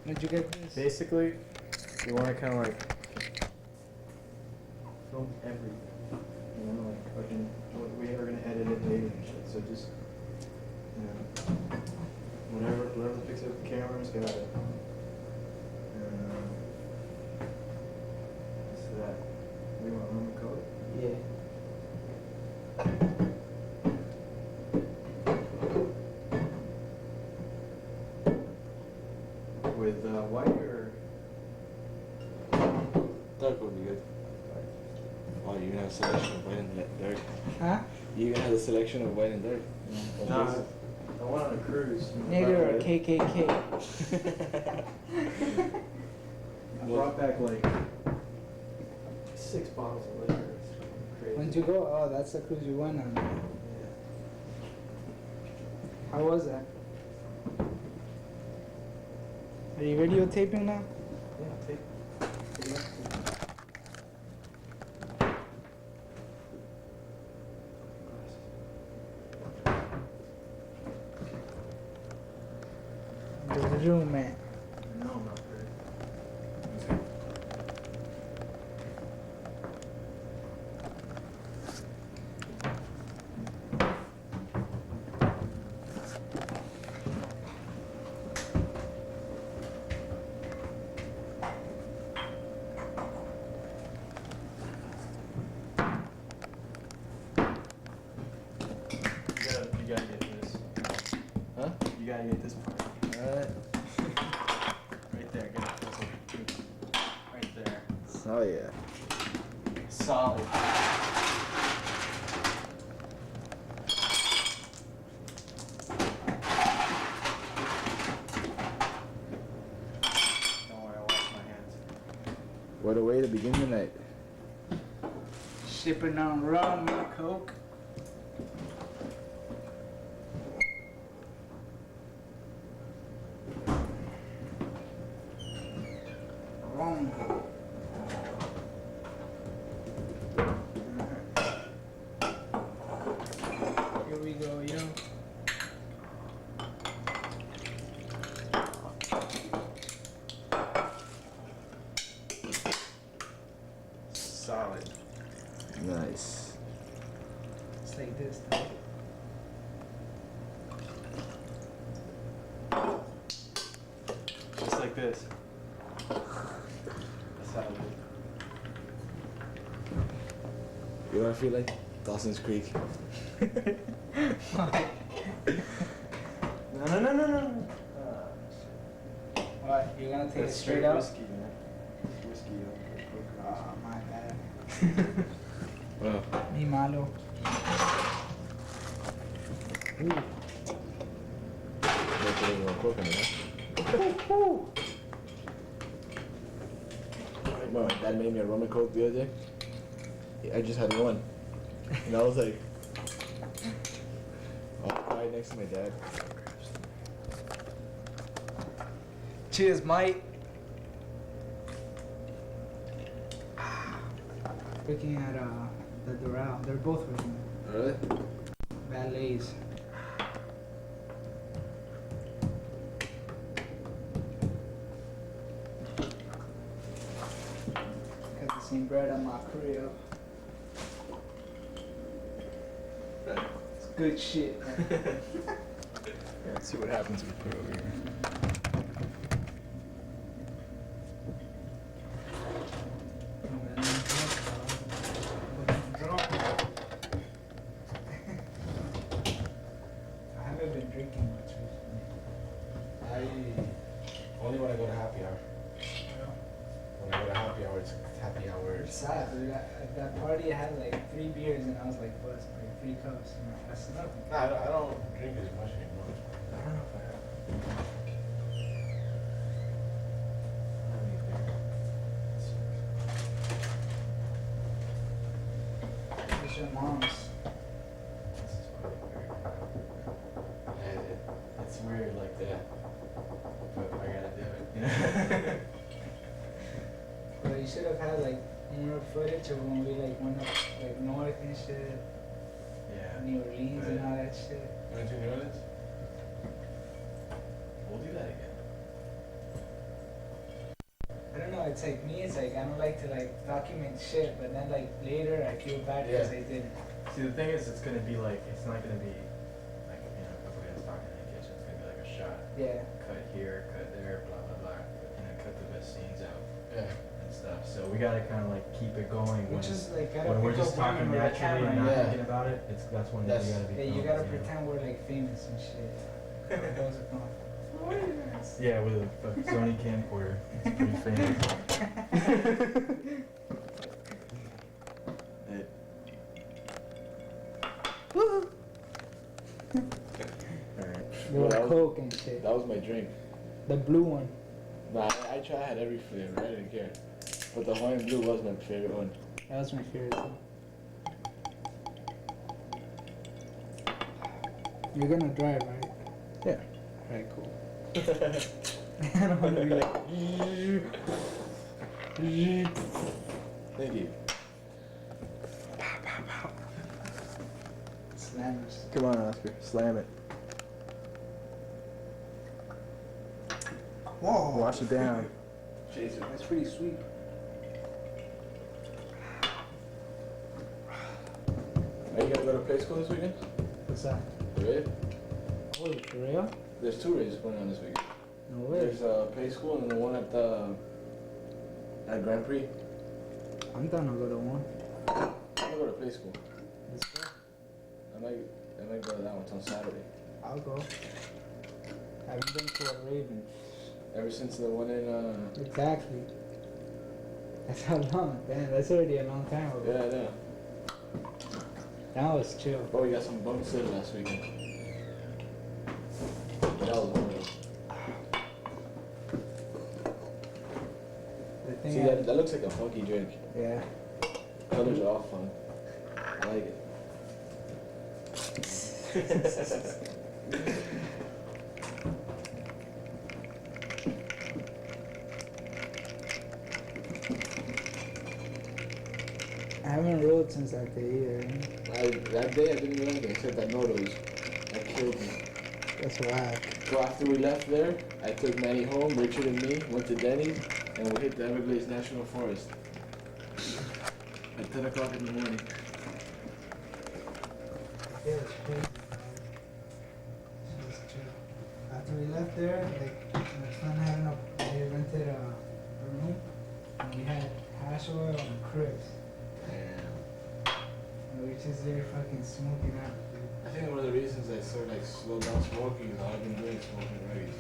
Where'd you get this? Basically, you want to kind of like film everything. You know, like fucking, we are gonna edit it later and shit. So just, you know, whoever picks up the camera's got it. What's that? We want room code? Yeah. With white or dark would be good. Oh, you're gonna have a selection of white and dark. Huh? You're gonna have a selection of white and dark. no? I went on a cruise. Nigga or a KKK. I brought back like 6 bottles of liquor. It's crazy. When'd you go? Oh, that's the cruise you went on. Yeah. How was that? Are you videotaping now? Yeah, take it. The room, man. No, I'm not ready. You gotta get this. Huh? You gotta get this part. Alright. Right there, get it. Right there. Oh yeah. Solid. Don't worry, I'll wash my hands. What a way to begin the night. Shipping on rum and coke. Rum. Here we go, yo. Solid. Nice. It's like this. Though. Just like this. Solid. You know what I feel like? Dawson's Creek. No. What? You're gonna take it That's straight up? whiskey, man. Whiskey. Oh, my bad. Well, Mi malo. they're putting more coke in it, huh? My dad made me a rum and coke the other day. I just had one. And I was like, right next to my dad. Cheers, mate. Looking at the Doral. They're both working. Really? Valets. Got the same bread on my crib. It's good shit, man. Yeah, let's see what happens if we put it over here. I haven't been drinking much recently. Only when I go to happy hour. When I go to happy hour, it's happy It's hours. sad, dude. At that party, I had like 3 beers and I was like, buzzed, like 3 cups. I'm like, that's nothing. Nah, I don't drink as much anymore. I don't know if I have. It's your mom's. This is fucking weird. It's weird like that. But I gotta do it. You know? But you should have had like more footage of when we like went up like north and shit, Yeah. New Orleans and all that shit. You went to New Orleans? We'll do that again. it's like me, it's like I don't like to like document shit, but then like later I feel bad because I didn't. See, the thing is, it's gonna be like, it's not gonna be like, you know, a couple guys talking in the kitchen. It's gonna be like a shot. Yeah. Cut here, cut there, blah blah blah, and then cut the best scenes out Yeah. and stuff. So we gotta kind of like keep it going Which is like when we're just talking with the naturally and camera. not Yeah. thinking about it. That's when That's- you gotta be. Yeah, you filmed, gotta know? pretend we're like famous and shit. Those are fun. Yeah, with a fucking Sony camcorder. It's pretty famous. Alright. Little Well, Coke and shit. that was my drink. The blue one. Nah, I had every flavor. I didn't care. But the Hawaiian blue was my favorite one. That was my favorite too. You're gonna drive, right? Yeah. Alright, cool. I don't wanna be like. Thank you. Slammers. Come on, Oscar. Slam it. Whoa. Wash it down. Chase it. That's pretty sweet. Are you gonna go to play school this weekend? What's that? Really? Oh, for real? There's 2 races going on this weekend. No way. There's Pay School and the one at the Grand Prix. I'm down to go to one. I'm gonna go to Pay School. Let's go. I might go to that one. It's on Saturday. I'll go. I haven't been to a Raven. Ever since the one in Exactly. That's how long. Damn, that's already a long time ago. yeah, I know. That was chill. Oh, we got some bumps in last weekend. That was one of them. The thing See, that looks like a funky drink. yeah. Colors are all fun. I like it. I haven't rode since that day either. That day I didn't do anything except I noticed. That killed me. That's wild. So after we left there, I took Manny home, Richard and me, went to Denny's, and we hit the Everglades National Forest. At 10 o'clock in the morning. Yeah, it's crazy. It's chill. After we left there, like, my son had they rented a room, and we had hash oil and crisps. Damn. And we just there fucking smoking out, dude. I think one of the reasons I sort of like slowed down smoking is all I've been doing is smoking reggae.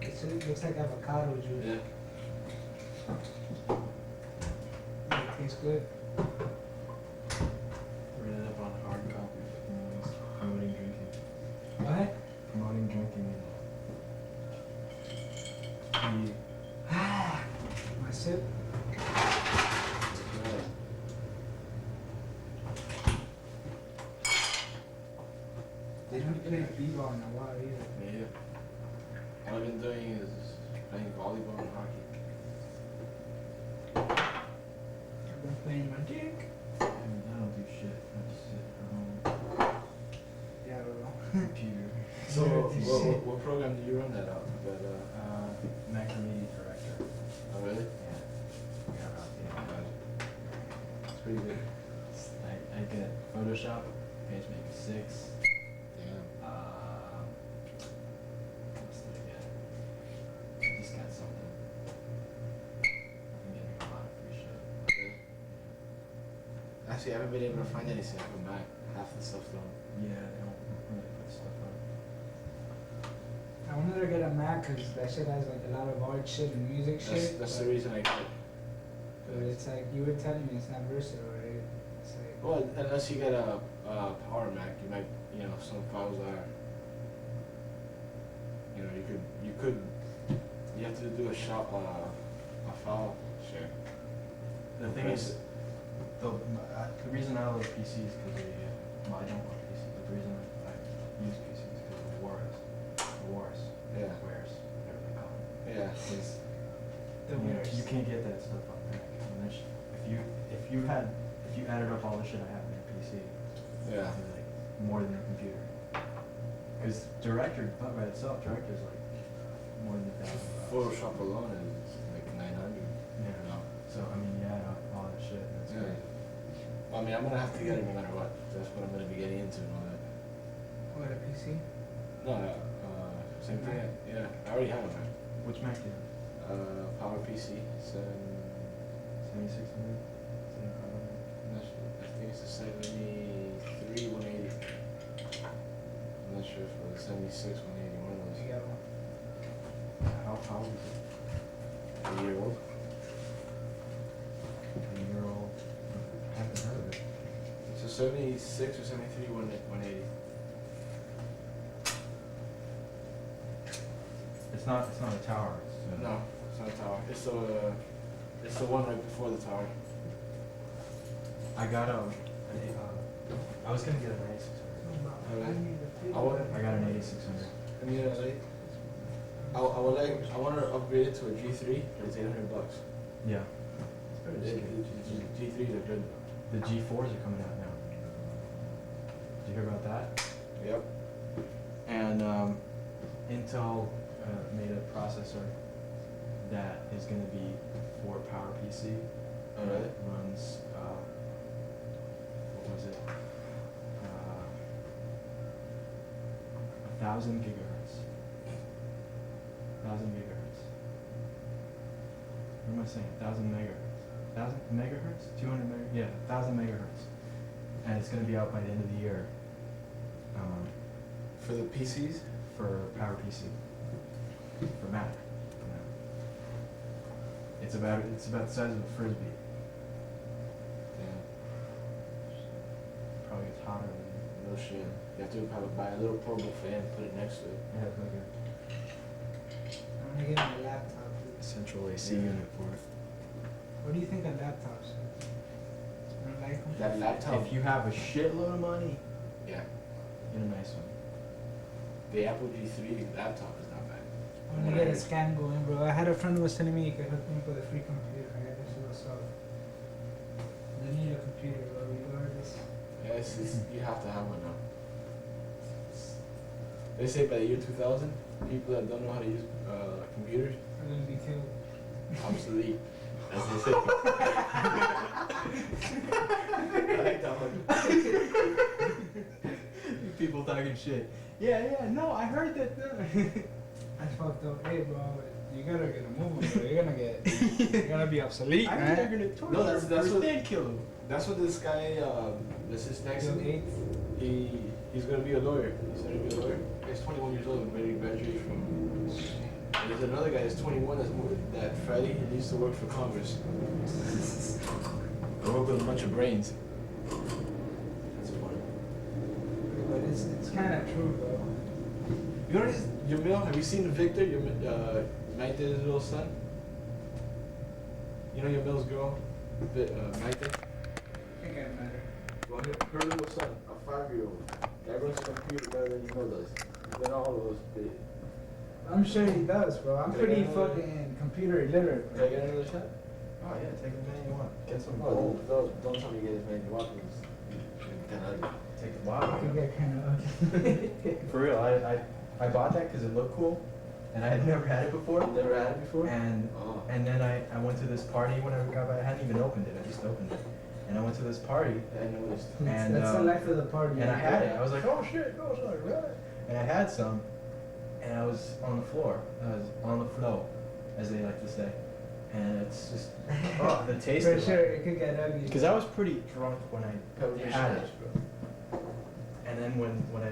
It looks like avocado juice. Yeah. It tastes good. Read it up on hard copy. Promoting drinking. What? Promoting drinking. My sip. They don't play b-ball in a while either. Yeah. All I've been doing is playing volleyball and hockey. I've been playing my dick. I don't do shit. I just sit at home, Yeah, I don't know. computer. So, Yeah, what program do you run that out? But, Macromedia director. oh really? Yeah. It's pretty good. I get Photoshop, page maybe 6. Damn. What's that again? I just got something. I'm getting a lot of free shit. Actually, I haven't been able to find any since I come back. Half the stuff's gone. Yeah, they don't really put stuff on. I wanted to get a Mac because that shit has like a lot of art shit and music shit. That's the reason I got it. But it's like, you were telling me it's not versatile, right? It's like, Well, unless you get a Power Mac, you might, some files are, you have to do a file share. The thing is, the reason I love PCs is because I don't love PCs, but the reason I use PCs is because of the wars, Yeah. wares, whatever they call it. Yeah. It's, the you know, worst. you can't get that stuff on Mac. I mean, if you added up all the shit I have on your PC, Yeah. it'd be like more than your computer. Because Director, by itself, Director's like more than $1,000. Photoshop alone is like 900. Yeah. No. So I mean, you add up all that shit. That's Yeah. crazy. Well, I mean, I'm gonna have to get it no matter what. That's what I'm gonna be getting into and all that. What, a PC? No, same thing. Yeah, I already have a Mac. Which Mac do you have? Power PC. 7600. I think it's a 73 180. I'm not sure if it was 76 180. One of those. You got one. How old is it? A year old. A year old. I haven't heard of it. So 76 or 73 180. It's not a tower. It's No, it's not a tower. It's the one right before the tower. I got I was gonna get an 8600. I I got an 8600. I mean, I want to upgrade it to a G3, but it's $800. Yeah. G3s are good. The G4s are coming out now. Did you hear about that? Yep. And Intel made a processor that is going to be for PowerPC. Oh, really? It runs, what was it? 1,000 gigahertz. 1,000 gigahertz. What am I saying? 1,000 megahertz. 1,000 megahertz? 200 megahertz? Yeah, 1,000 megahertz. And it's going to be out by the end of the year. For the PCs? For PowerPC. For Mac. Yeah. It's about the size of a frisbee. Yeah. Probably gets hotter than No shit. You have to probably buy a little portable fan and put it next to it. it has like I'm gonna get my laptop. a central AC unit for it. What do you think of laptops? I don't like them. That laptop. If you have a shitload of money, Yeah. get a nice one. The Apple G3 laptop is not bad. I'm gonna get a scan going, bro. I had a friend who was telling me he could hook me up with a free computer. I got this little stuff. I need a computer, bro, regardless. Yeah, you have to have one now. They say by the year 2000, people that don't know how to use computers, I'm gonna be killed. obsolete, as they say. I like that one. People talking shit. Yeah, no, I heard that. I fucked up. Hey, bro, you gotta get a move on, bro. You're gonna be obsolete, I man. think they're gonna torture No, that's what- they kill him. That's what this guy, this is next to Bill me. Gates. He's gonna be a lawyer. He's gonna be a lawyer. He's 21 years old and ready to graduate from. And there's another guy that's 21 that's moved that Friday. He used to work for Congress. I work with a bunch of brains. That's funny. But it's kind of true, bro. You know this, Jamil? Have you seen Victor? Maite's little son. You know Jamil's girl, Maite. I think I met her. Well, her little son, a 5-year-old, that runs a computer better than Jamil does. He's done all of those big. I'm sure he does, bro. I'm Can I pretty get another- fucking computer illiterate, Can I bro. get another shot? Oh yeah, take as many you want. Get some No, gold. don't tell me you get as many you want. Because it's kind of ugly. Take the It bottle. could get kind of ugly. For real, I bought that because it looked cool, and I had never had it before. You never had it before? And Oh. and then I went to this party when I got back. I hadn't even opened it. I just opened it, and I went to this party, I noticed. and That's the life of the party. and I had it. I was like, oh shit, oh sorry, and I had some, and I was on the floor. I was on the flow, as they like to say, and it's just the taste. For of sure, it. it could get ugly. Because I was pretty drunk when I Cover your had shit. it, and then when I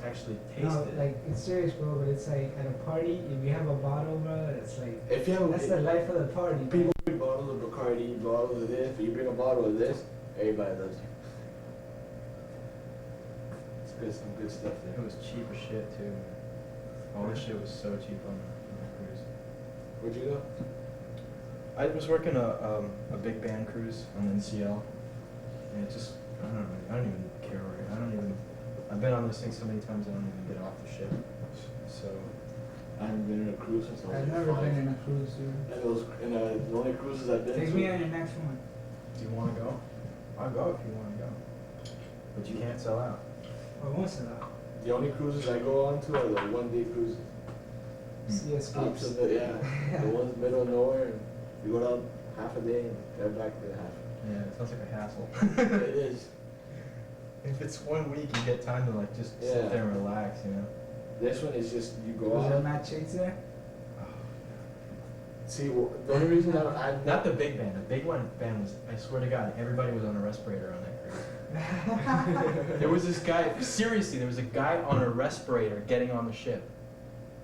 actually tasted No, it, like, it's serious, bro, but it's like, at a party, if you have a bottle, bro, it's like, If you have that's the life of the party, bro. people bring bottles of Bacardi, bottles of this, but you bring a bottle of this, everybody loves you. It's good, some good stuff it there. was cheap as shit too. All this shit was so cheap on the cruise. Where'd you go? I was working a big band cruise on the NCL, and it just, I don't even care where, I've been on those things so many times I don't even get off the ship. So, I haven't been in a cruise since I was I've like never 5. been in a cruise, dude. And the only cruises I've been Take to. me on your next one. do you want to go? I'll go if you want to go. But you can't sell out. Or once in a while. The only cruises I go on to are the 1-day cruises. sea Up escapes. to the one's middle of nowhere, and you go down half a day and get back to half. Yeah, it sounds like a hassle. It is. If it's 1 week, you get time to like just Yeah. sit there and relax, you know. This one is just, you go Was there out. mad chicks there? See, the only reason I'm Not the big band. The big one band was, I swear to God, everybody was on a respirator on that cruise. There was this guy, seriously, there was a guy on a respirator getting on the ship.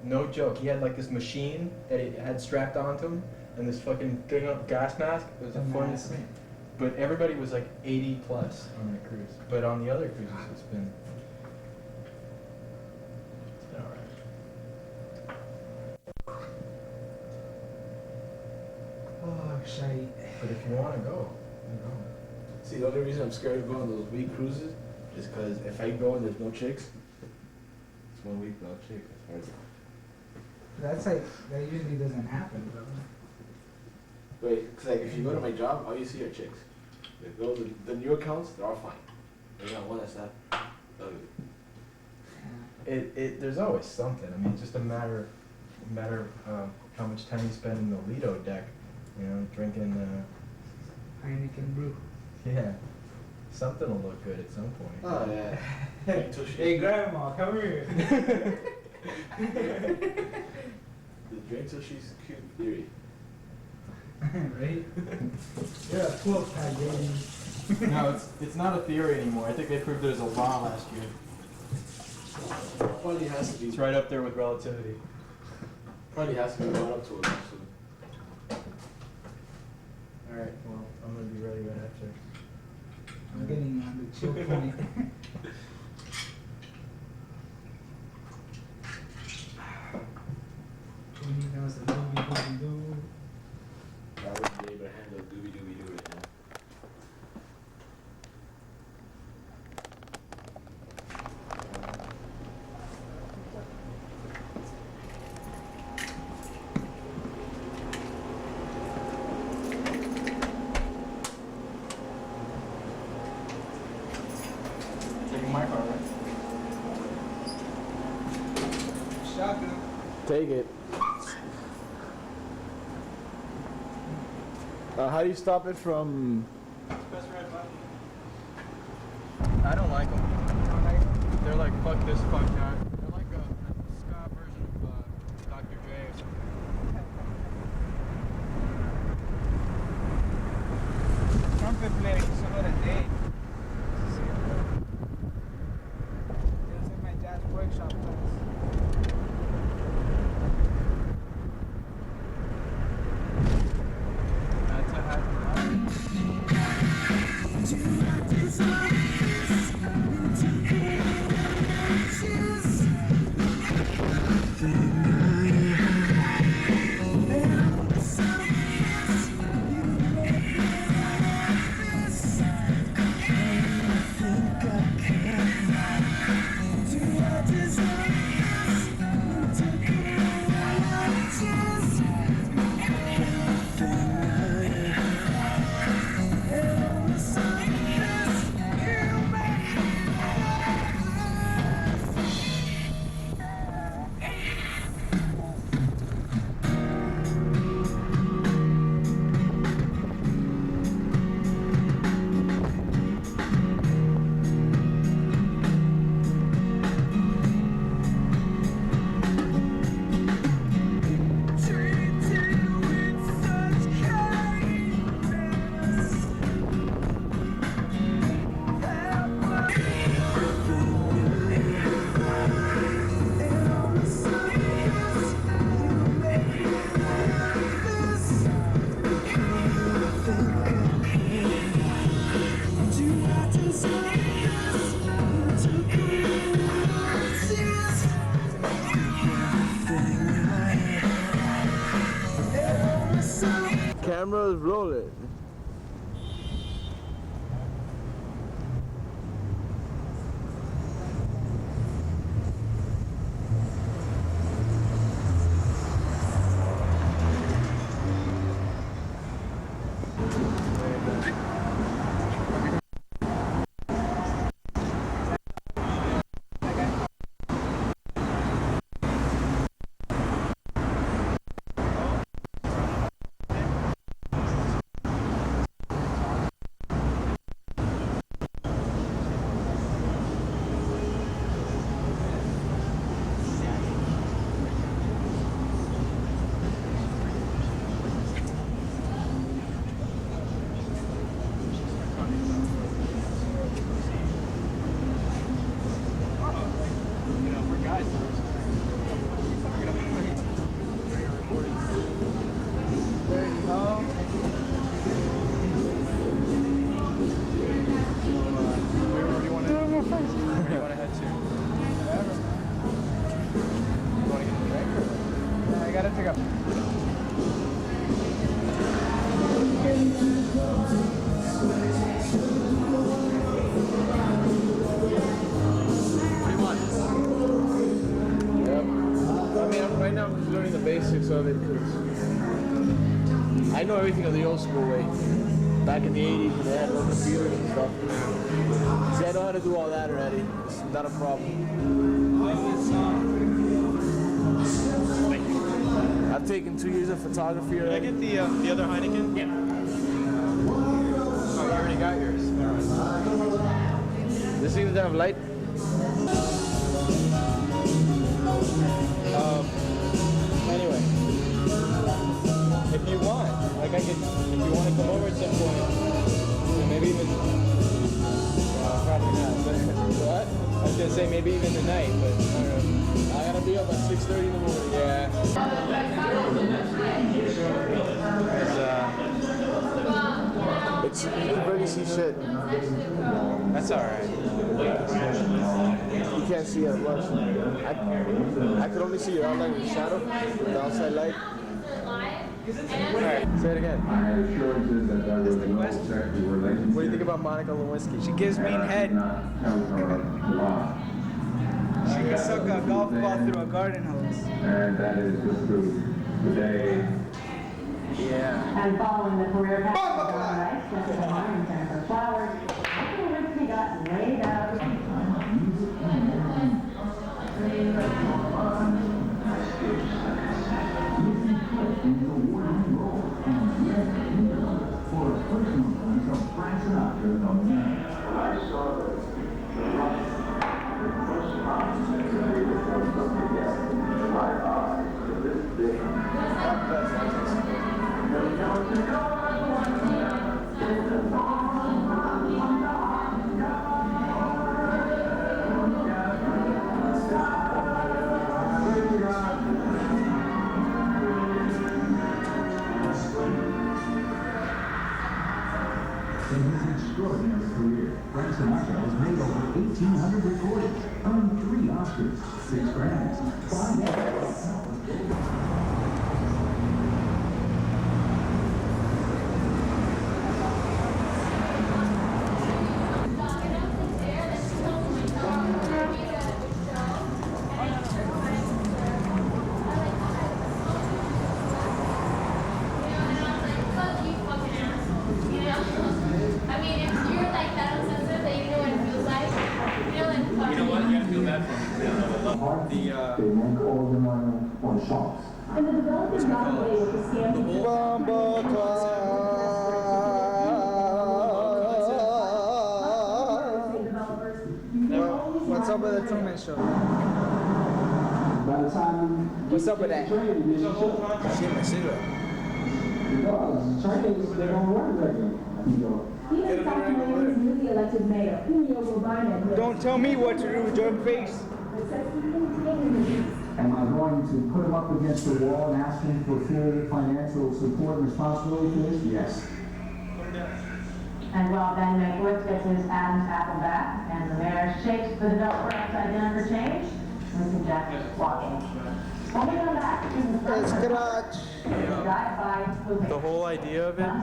No joke. He had like this machine that he had strapped onto him and this fucking thing up, gas mask. It was a funny Mask. thing. But everybody was like 80 plus on the cruise. But on the other cruises, it's been alright. Oh, shite. But if you want to go, you go. See, the only reason I'm scared of going on those week cruises is because if I go and there's no chicks, it's 1 week without chicks. It's hard. That's like, that usually doesn't happen, bro. Wait, cause like if you go to my job, all you see are chicks. Like those, the new accounts, they're all fine. There's not one that's that ugly. Yeah. There's always something. I mean, it's just a matter of how much time you spend in the Lido deck, you know, drinking. Heineken brew. Yeah, something will look good at some point. Oh yeah. Drink till she- Hey, grandma, come here. The drink till she's cute theory. Right? You're a cool cat, baby. No, it's not a theory anymore. I think they proved it as a law last year. Probably has to be. It's right up there with relativity. Probably has to be brought up to it soon. All right, well, I'm gonna be ready right after. I'm getting on the chill point. He knows the dooby-dooby-doo. I wouldn't be able to handle doobie doobie doo right now. Taking my car, right? Shotgun. Take it. How do you stop it from? Press red button. I don't like them. They're like fuck this, fuck that. They're like a ska version of Dr. Dre or something. Trumpet player que solo era day. This is my jazz workshop class. That's a happy Cameras rolling. of it because I know everything of the old school way. Back in the 80s when they had no computers and stuff. See, I know how to do all that already. It's not a problem. I've taken 2 years of photography Can I already. get the other Heineken? Yeah. Oh, you already got yours. This thing doesn't have light. Anyway, if you want, like if you want to come over at some point, and maybe even, probably not, but what? I was gonna say maybe even tonight, but I don't know. I gotta be up at 6:30 in the morning. Yeah. You can barely see shit. That's alright. You can't see it much. I could only see your outline in the shadow with the outside light. Alright, say it again. That's the question. What do you think about Monica Lewinsky? She gives me head. She can suck a golf ball through a garden hose. And that is just true today. Yeah. And following the career path of John Rice, Jessica Harmon, and Jennifer Flowers, Michael Lewinsky got laid out. For a personal sense of Frank Sinatra on the man. I saw the first time my eyes to this day. In his extraordinary career, Frank Sinatra has made over 1,800 recordings, earned 3 Oscars, 6 Grammys, 5 Emmys. They make all the money on shops. And the developers got away with the scam. What's up with the Truman Show? By the time What's up with that? train, you should. See my cigarette. Because trains, they don't run regularly. You know. Even South Miami's newly elected mayor, Julio Urbina, Don't tell me what to do, jerk face. says he continues. Am I going to put them up against the wall and ask them for full financial support and responsibility for this? Yes. And while Ben Makeworth gets his Adam's apple back, and the mayor shakes the developer upside down for change, we suggest walking. When we come back, this is the first drive-by movie. The whole idea of it,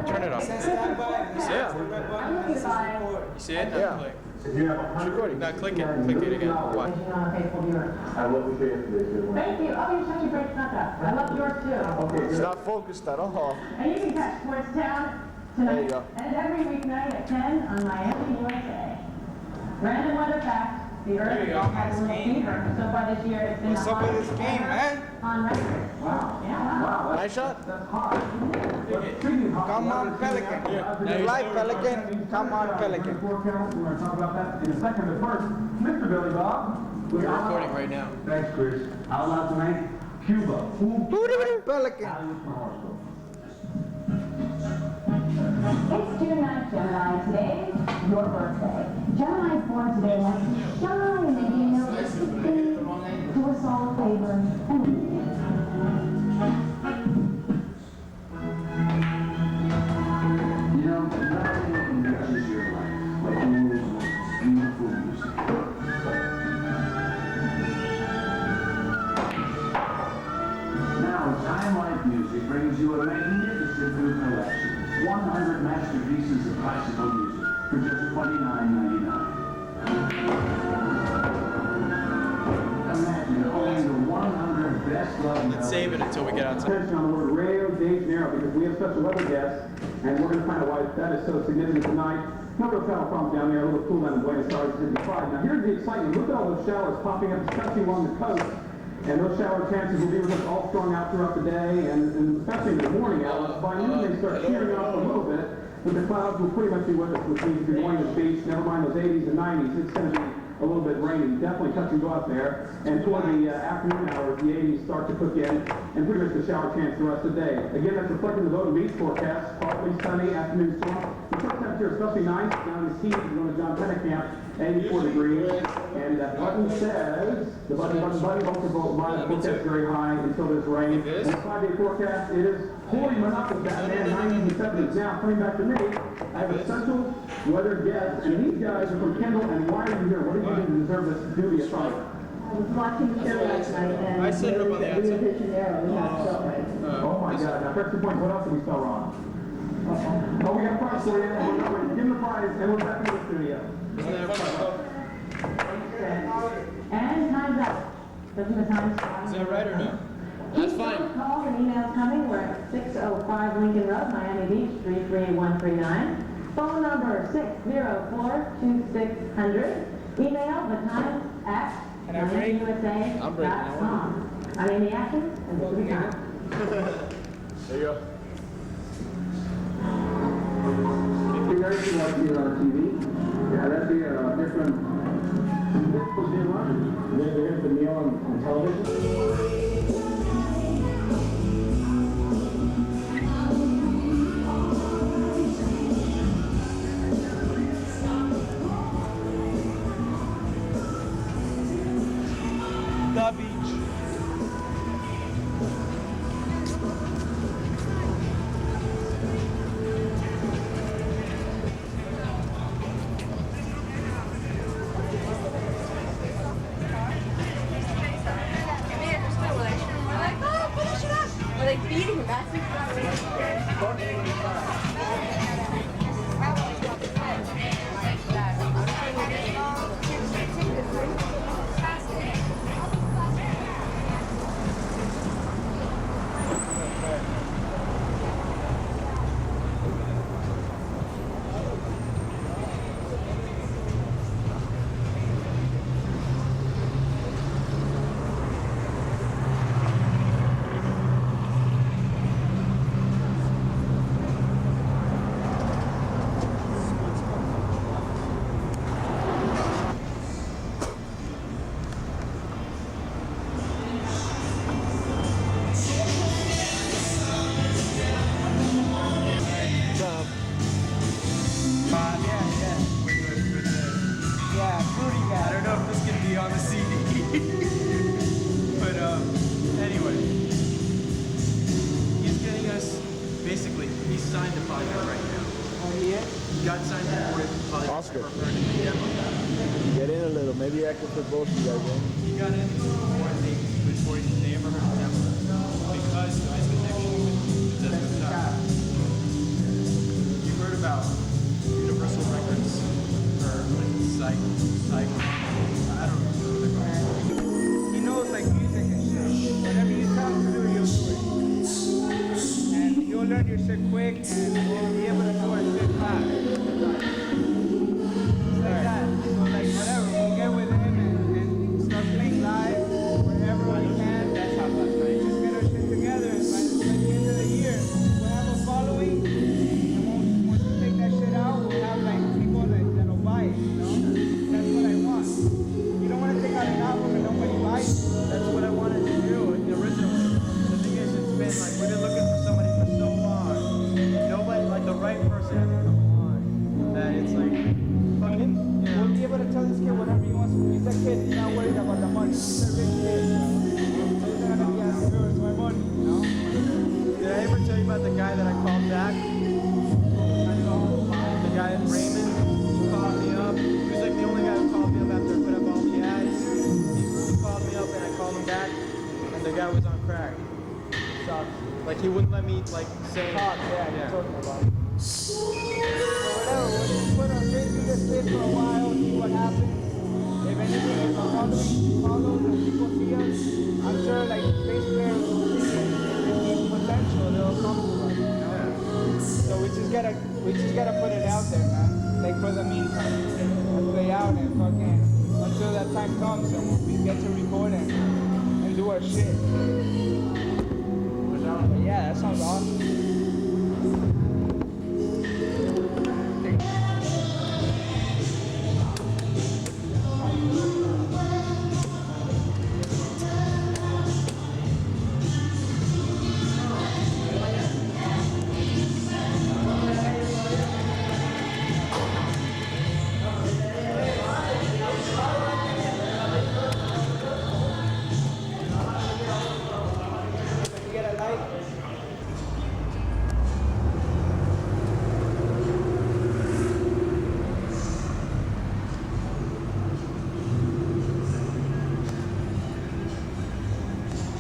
turn it off. Stand by. Yeah. I'm looking by You see it? Now Yeah. click. Yeah. Recording. Now click it. Click it again. Watch. on a faithful viewer. I love the day today, too. Thank you. Oh, you shut your brakes not up. I love yours too. Okay, It's not focused at all. And you can catch Sports Town There you tonight go. and every weeknight at 10 on Miami, USA. Random weather fact, the Earth There you go. has a little fever. So far this year, it's been What's the up with hottest this game, ever man? on record. Wow. Yeah, wow. Nice shot. That's hard. But speaking of Come on, Pelican. Fly, Pelican. Come on, Pelican. Forecast, we're going to talk about that in a second. But first, Mr. Billy Bob. We're recording right now. Thanks, Chris. Out loud tonight, Cuba. Pelican. It's June 9th, Gemini. Today, your birthday. Gemini's born today like shine, and you know, it's the thing to us all favor. And You know, nothing enriches your life like all those beautiful music. Now, Time Life Music brings you a magnificent new collection. 100 masterpieces of classical music for just $29.99. Imagine owning the 100 best Let's save it until we get outside. Attention on the word Rio de Janeiro, because we have special weather guests, and we're going to find out why that is so significant tonight. No real travel problems down there, a little cool down in Buenos Aires, 55. Now here's the excitement. Look at all those showers popping up, especially along the coast. And those shower chances will be with us all strung out throughout the day, and especially in the morning hours. By noon, they start clearing off a little bit, but the clouds will pretty much be with us, which means if you're going to the beach, never mind those 80s and 90s, it's going to be a little bit rainy. Definitely touch and go out there. And toward the afternoon hours, the 80s start to cook in, and pretty much the shower chance the rest of the day. Again, that's reflecting the Vote and Beach forecast. Partly sunny, afternoon storm. The first temperature, especially nice, down in the Keys, going to John Pennicamp, 84 degrees. And that button says, the button, also vote by forecast very high until there's rain. And the 5-day forecast, it is pouring monopoly Batman, 90s and 70s. Now, coming back to me, I have a central weather guest, and these guys are from Kendall, and why are you here? What did you do to deserve this dubious honor? I was watching the show last night and I set it up on the outside. Rio de Janeiro, we got it spelled right. Oh my God, now press the point, what else did we spell wrong? Oh, we got a prize for you, and we're not ready. Give them the prize, and we're back in the studio. And time's up. Doesn't the time stop? Is that right or no? That's fine. Calls and emails coming. We're at 605 Lincoln Road, Miami Beach, 33139. Phone number 604-2600. Email the times at MiamiUSA.com. I'm Amy Atkins, and this will be time. There you go. You guys can watch me on TV. Yeah, that'd be a different. What's being run? They're going to put me on television. The beach. We're like beating him. That's I don't know if this can be on the CD, but anyway, he's getting us, basically, he's signed to podcast right now. Oh, he is? He got signed to podcast. Oscar. Get in a little. Maybe I can put both of you guys in. He got in before they ever heard of him because of his connection with the top. You heard about Universal Records or like Psych. I don't know what they're called. He knows like music and shit. Whatever you tell him to do, he'll do it. And you'll learn your shit quick and you'll be able to do it shit fast. It's like that. So like whatever, we'll get with him and start playing live wherever we can. That's how fast, right? Just get our shit together and by the end of the year, we'll have a following. And once we take that shit out, we'll have like people that'll buy it, you know? That's what I want. You don't want to take out an album and nobody buys it. That's what I wanted to do originally. The thing is, it's been like we've been looking for somebody for so long. Nobody, like the right person hasn't come along. That it's like fucking. We'll be able to tell this kid whatever he wants. He's a kid. He's not worried about the money. He's a rich kid. He's not gonna be asking for my money, you know? Did I ever tell you about the guy that I called back? The guy Raymond, he called me up. He was like the only guy who called me up after I put up all the ads. He called me up and I called him back, and the guy was on crack. Sucks. Like he wouldn't let me like say. Talk, yeah. Talking about it. So whatever, we'll just put our face in this kid for a while, see what happens. If anything is follows and people see us, I'm sure like Facebook comfortable, you know? So we just gotta put it out there, man. Like for the meantime, and play out and fucking until that time comes and we get to record and do our shit. But yeah, that sounds awesome.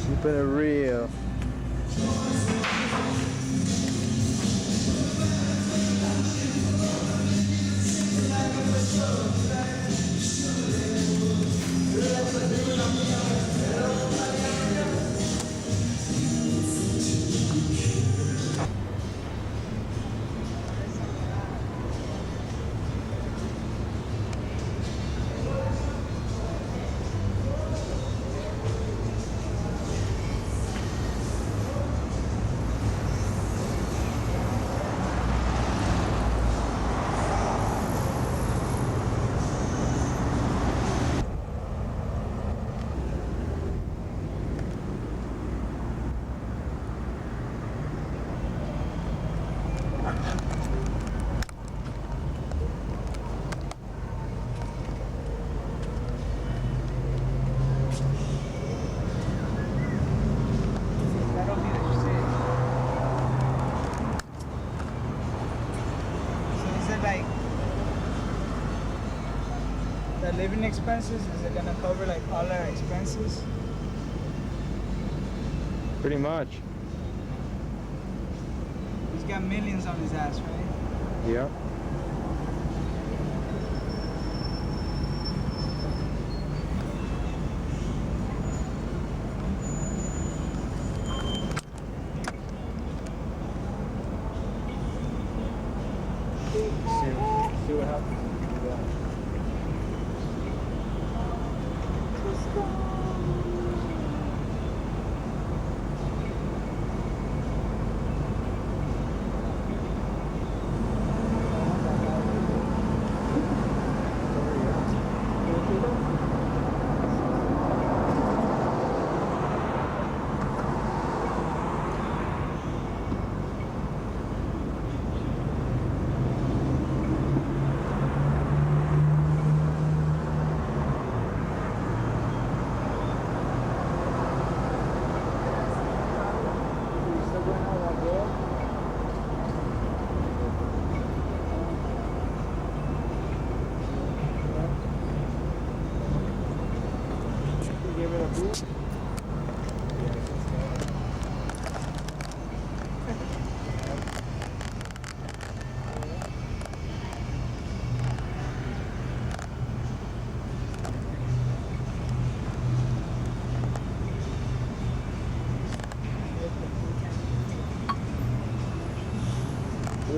Keeping it real. Living expenses, is it gonna cover like all our expenses? Pretty much. He's got millions on his ass, right? Yeah. See what happens.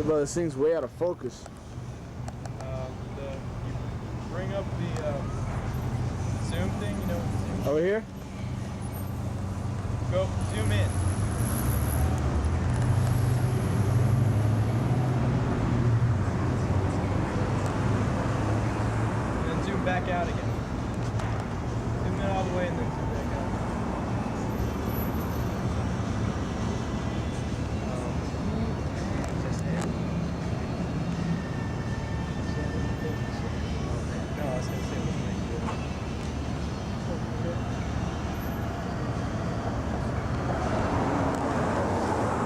But this thing's way out of focus. You bring up the zoom thing, you know. Over here? Go zoom in. And then zoom back out again. Zoom in all the way and then zoom back out. No, I was gonna say it wasn't like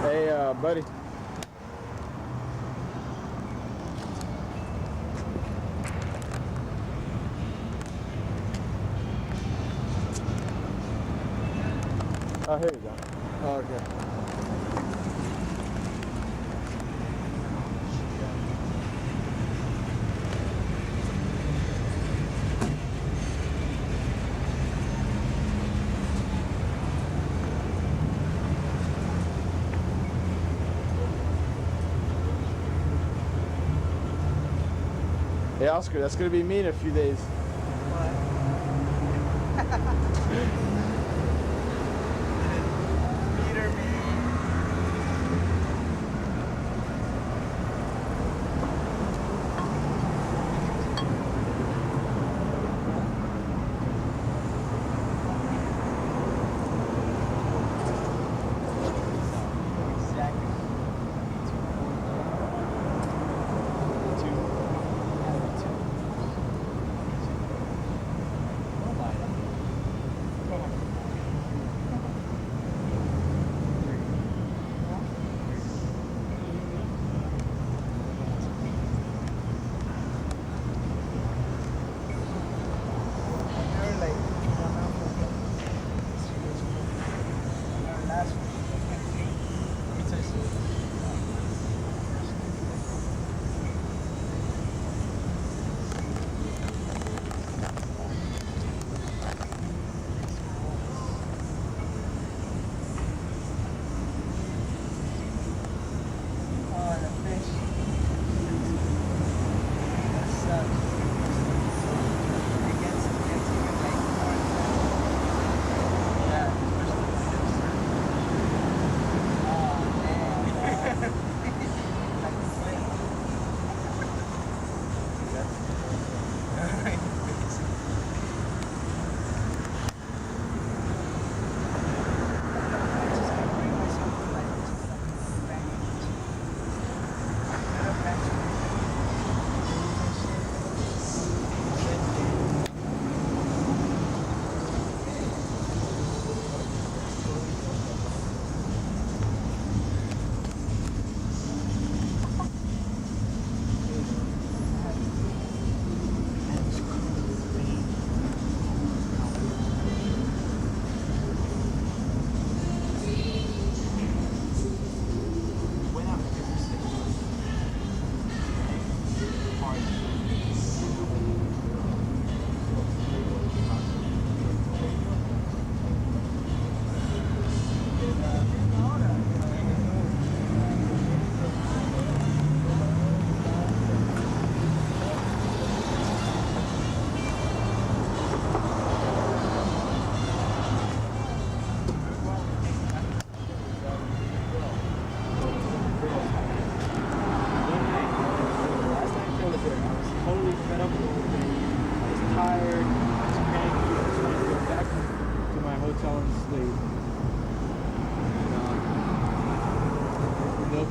Hey, buddy. Oh, here you go. Oh, okay. Oscar, that's gonna be me in a few days. Meter me.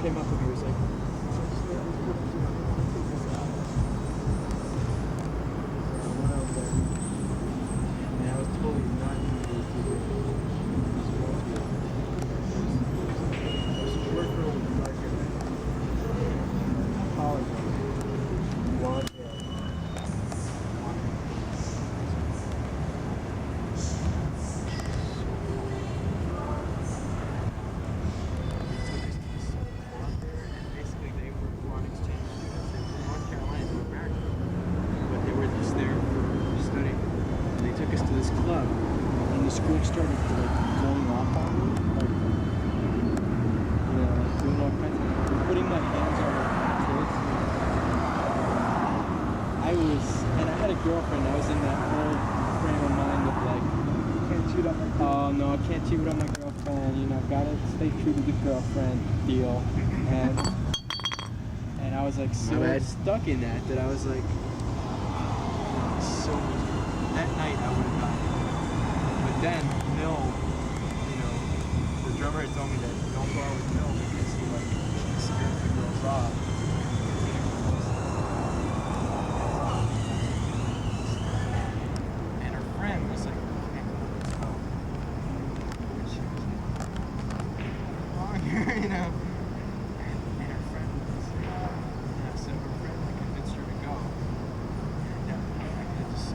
Came up with me, was like, I was totally not short girl with dark hair. College blonde hair. Started like going off on me, like, you know, like doing all kinds of, putting my hands on kids. I had a girlfriend. I was in that whole frame of mind of like, can't cheat on my girlfriend. Oh no, I can't cheat on my girlfriend. You know, I've got to stay true to the girlfriend deal. And I was like so stuck in that I was like, so that night I would have died. But then Mill, you know, the drummer had told me that don't go out with Mill because he like scares the girls off. And her friend was like, can't go with Mill. And she was like, you know. And her friend was like, so her friend like convinced her to go. And I just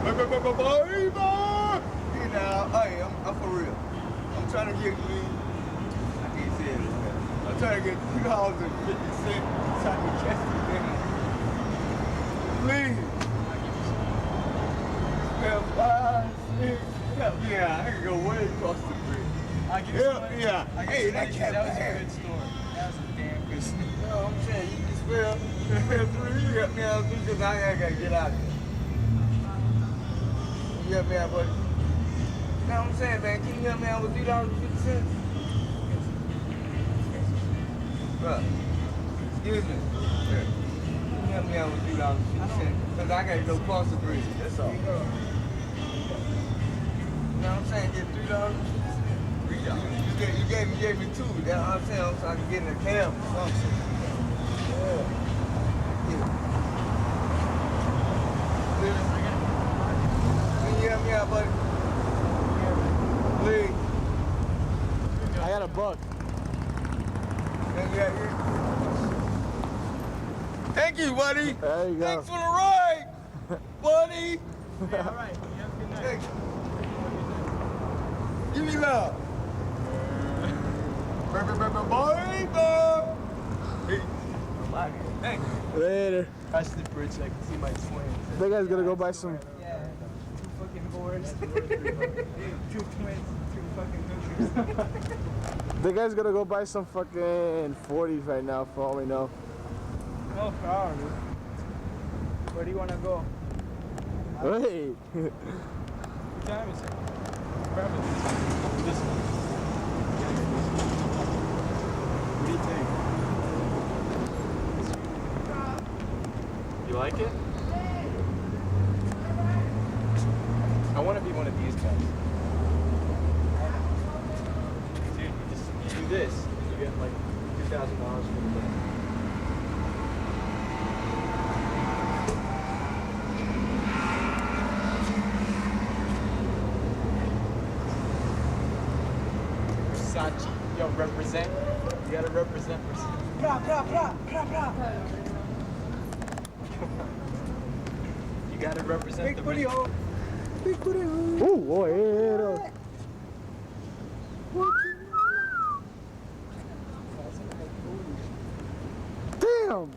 Hey, I'm for real. I'm trying to get me. I can't say it. I'm trying to get $2.50 so I can catch this thing. Please. Spell 5, 6. Help me out. I can go way across the bridge. I'll give you Help some money. me out. I'll give Hey, you some that money. cat That was a bad. good story. That was a damn good story. You know what I'm saying? You can spell 3. You help me out because I gotta get out of here. You help me out, buddy. You know what I'm saying, man? Can you help me out with $3.50? Bro, excuse me. Here. Can you help me out with $3.50? Because I gotta go cross the bridge. That's all. You know what I'm saying? Get $3.50. You gave me 2. That's what I'm saying. So I can get in a cab or something. Yeah. Can you help me out, buddy? Please. I got a buck. Thank you, buddy. There you go. Thanks for the ride, buddy. Yeah, all right. You have a good night. Thank you. Give me love. Bye. Thank you. Later. Cross the bridge so I can see my twins. That guy's gonna go buy some. Yeah. 2 fucking boards. 2 twins. 2 fucking hookers. The guy's gonna go buy some fucking 40s right now, for all we know. No car, dude. Where do you want to go? Wait. What time is it? Probably this one. What do you think? You like it? I want to be one of these guys. Dude, you do this, and you get like $2,000 for the day. Versace, yo, represent. You gotta represent Versace. Pra, pra, pra, pra, pra. You gotta represent Big the booty hole. Big booty hole. Ooh, bueno. Damn.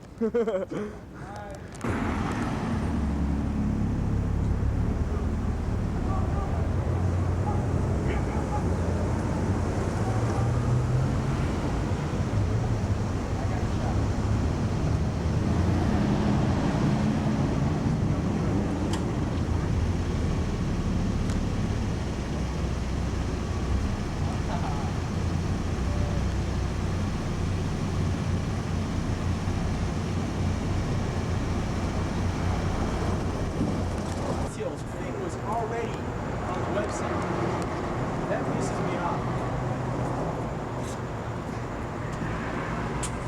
thing was already on the website. That pisses me off.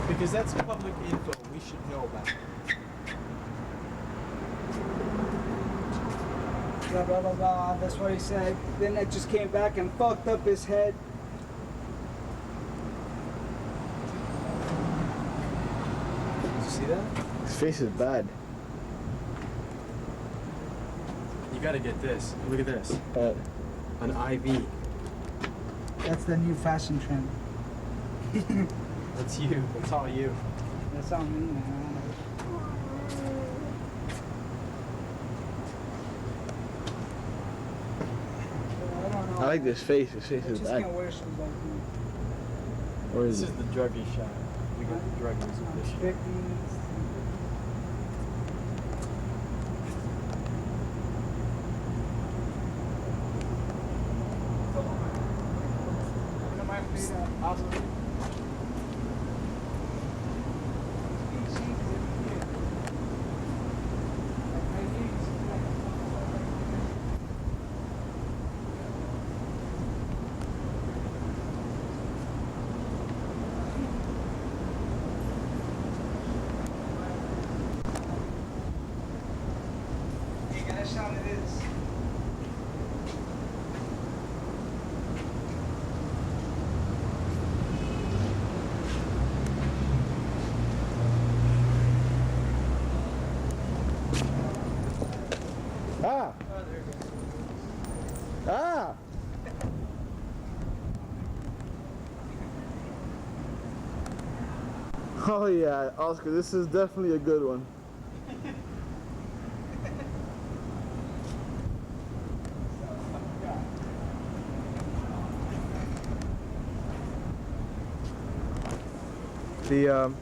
Because that's public info we should know about. Blah, blah, blah, blah. That's what he said. Then it just came back and fucked up his head. Did you see that? His face is bad. You gotta get this. Look at this. An IV. That's the new fashion trend. That's you. That's all you. That's all me, man. I don't know. I like this face. His face I is just bad. can't wear shoes like you. Where This is is it? the druggie shot. We got the druggies of this shit. 50s. Ah! Oh, there Ah! Oh yeah, Oscar, this is definitely a good one. The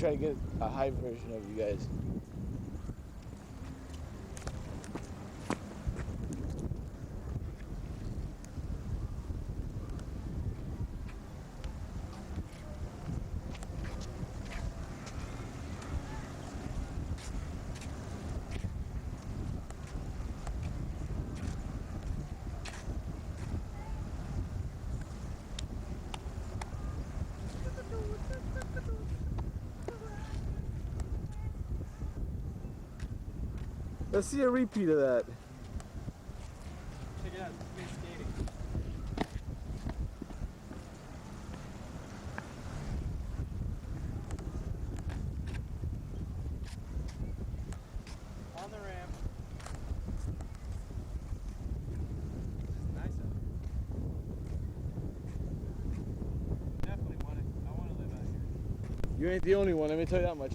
try to get a high version of you guys. Let's see a repeat of that. Check it out. It's skating. On the ramp. This is nice out here. Definitely want it. I want to live out here. You ain't the only one, let me tell you that much.